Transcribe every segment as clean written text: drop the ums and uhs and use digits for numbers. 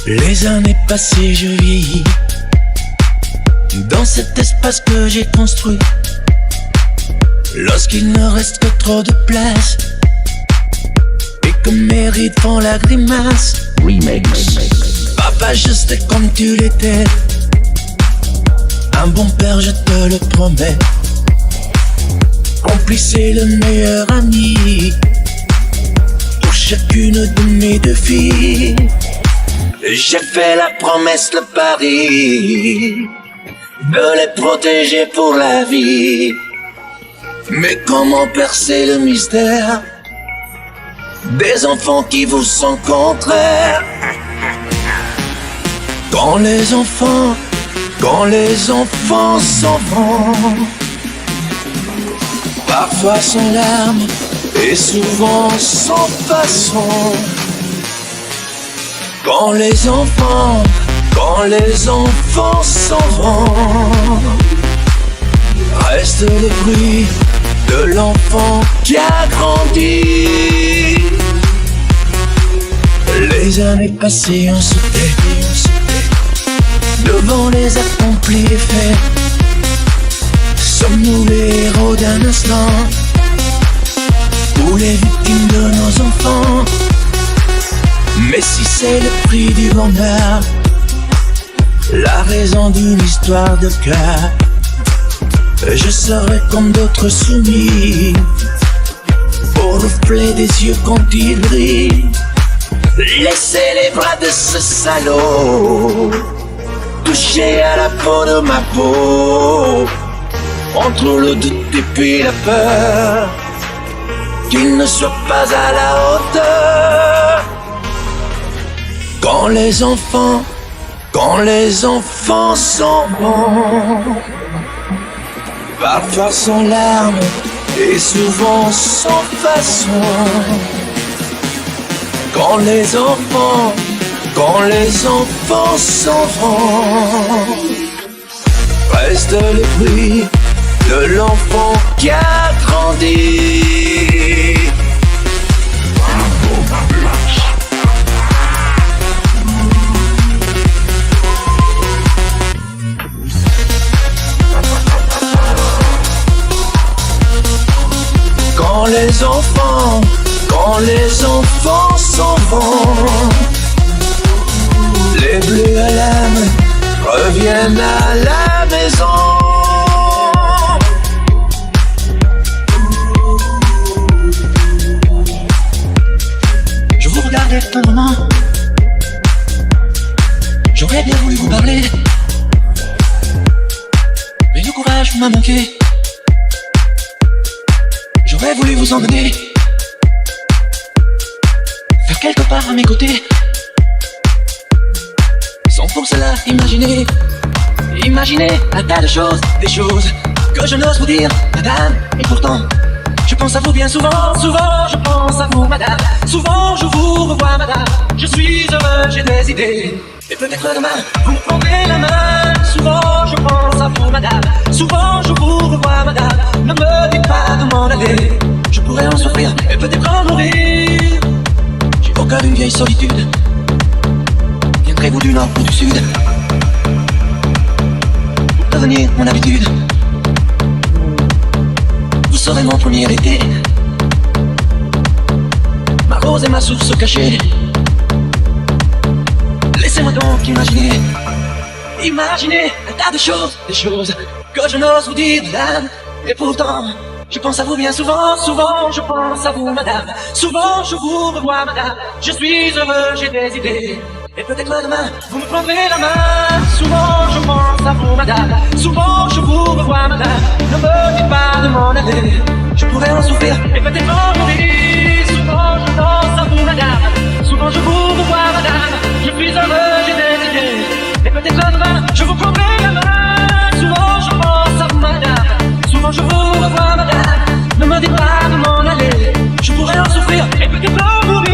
Les années passées, je vieillis dans cet espace que j'ai construit. Lorsqu'il ne reste que trop de place et que mes rides font la grimace. Remix. Papa, je serai comme tu l'étais, un bon père, je te le promets. Complice et le meilleur ami pour chacune de mes deux filles. J'ai fait la promesse, le pari de les protéger pour la vie. Mais comment percer le mystère des enfants qui vous sont contraires? Quand les enfants s'en vont, parfois sans larmes et souvent sans façon. Quand les enfants s'en vont, reste le bruit de l'enfant qui a grandi. Les années passées, on se tait devant les accomplis des faits. Sommes-nous les héros d'un instant ou les victimes de nos enfants? Mais si c'est le prix du bonheur, la raison d'une histoire de cœur, je serai comme d'autres soumis au reflet des yeux quand ils brillent. Laissez les bras de ce salaud toucher à la peau de ma peau, entre le doute et puis la peur, qu'il ne soit pas à la hauteur. Quand les enfants s'en vont, parfois sans larmes et souvent sans façon. Quand les enfants s'en vont, reste le bruit de l'enfant qui a grandi. Quand les enfants s'en vont, les bleus à l'âme reviennent à la maison. Je vous regardais un moment, j'aurais bien voulu vous parler, mais le courage m'a manqué. J'aurais voulu vous emmener faire quelque part à mes côtés, sans pour cela imaginer un tas de choses, des choses que je n'ose vous dire, madame. Et pourtant, je pense à vous bien souvent, souvent je pense à vous, madame. Souvent je vous revois, madame. Je suis heureux, j'ai des idées, et peut-être demain vous me prendrez la main. Souvent je pense à vous, madame. Souvent je vous revois, madame. Ne me dites pas de m'en aller, je pourrais en souffrir et peut-être en mourir. J'ai au cœur d'une vieille solitude. Viendrez-vous du nord ou du sud pour devenir mon habitude? Vous serez mon premier été, ma rose et ma source cachée. Laissez-moi donc imaginer un tas de choses, des choses que je n'ose vous dire, madame. Et pourtant, je pense à vous bien souvent, souvent je pense à vous, madame. Souvent je vous revois, madame. Je suis heureux, j'ai des idées, et peut-être demain vous me prendrez la main. Souvent je pense à vous, madame. Souvent je vous revois, madame. Ne me dites pas de m'en aller, je pourrais en souffrir et peut-être en mourir. Souvent je pense à vous, madame. Souvent je vous revois, madame. Je suis heureux, j'ai des idées, et peut-être demain je vous prendrai la main. Souvent je pense à vous, madame. Souvent je vous revois, madame. Ne me dites pas de m'en aller, je pourrais en souffrir et peut-être en mourir.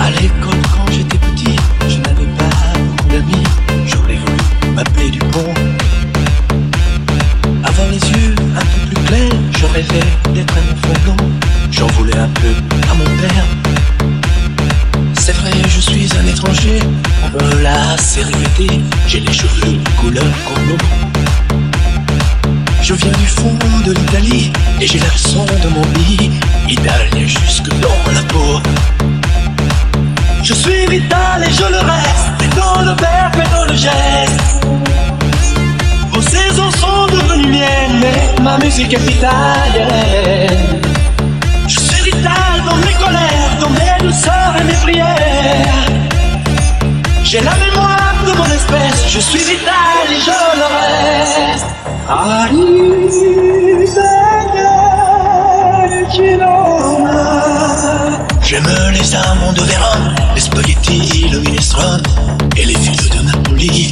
À l'école quand j'étais petit, je n'avais pas beaucoup d'amis. le Congo. Je viens du fond de l'Italie et j'ai l'accent de mon pays italien jusque dans la peau. Je suis vital et je le reste, dans le verbe et dans le geste. Vos saisons sont devenues miennes, mais ma musique est italienne. Je suis vital dans mes colères, dans mes douceurs et mes prières. J'ai la mémoire de mon espèce, je suis vital et je le reste. J'aime les amandes de Vérone, les spaghettis, le minestrone et les fils de Napoli.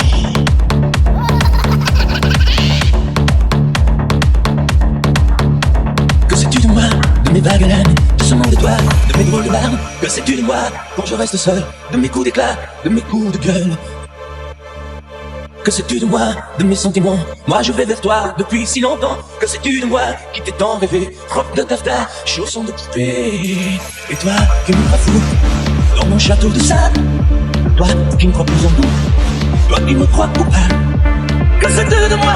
Que sais-tu de moi, de mes vagues lames, de ce monde de toi, de mes drôles de larmes? Que sais-tu de moi quand je reste seul, de mes coups d'éclat, de mes coups de gueule? Que sais-tu de moi, de mes sentiments? Moi je vais vers toi depuis si longtemps. Que sais-tu de moi qui t'ai tant rêvé? Robe de taffetas, chaussons de poupée. Et toi qui me crois fou dans mon château de sable, toi qui me crois plus en nous, toi qui me crois coupable. Que sais-tu de moi?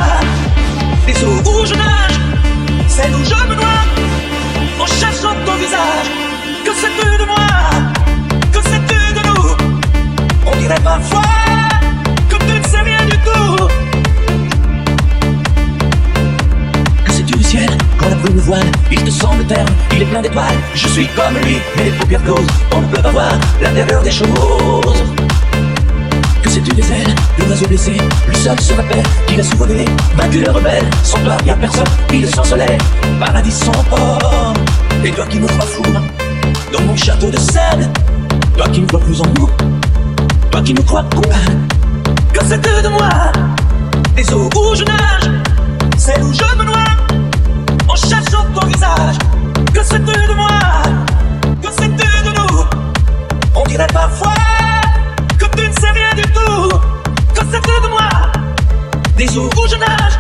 Les eaux où je nage, celles où je me noie, en cherchant ton visage. Que sais-tu de moi? Que sais-tu de nous? On dirait parfois que tu ne sais rien du tout. Que sais-tu du ciel quand la brume me voile? Il te semble terne, il est plein d'étoiles. Je suis comme lui, mais les paupières closes, on ne peut pas voir l'intérieur des choses. Que sais-tu des ailes de l'oiseau blessé? Lui seul se rappelle qu'il a survolé, vaincu le rebelle. Sans toi y'a personne, il est sans soleil, paradis sans port. Et toi qui me crois fou dans mon château de sable, toi qui ne vois plus en nous, toi qui me crois coupable. Que sais-tu de moi? Les eaux où je nage, celles où je me noie, en cherchant ton visage. Que sais-tu de moi? Que sais-tu de nous? On dirait parfois que tu ne sais rien du tout. Que sais-tu de moi? Des eaux où je nage,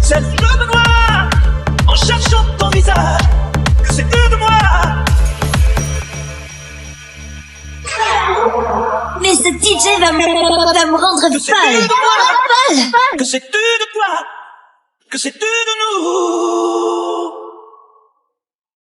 celles où je me noie, en cherchant ton visage. Que sais-tu de moi? Mais ce DJ va me rendre folle. Que sais-tu de toi? Que sais-tu de nous?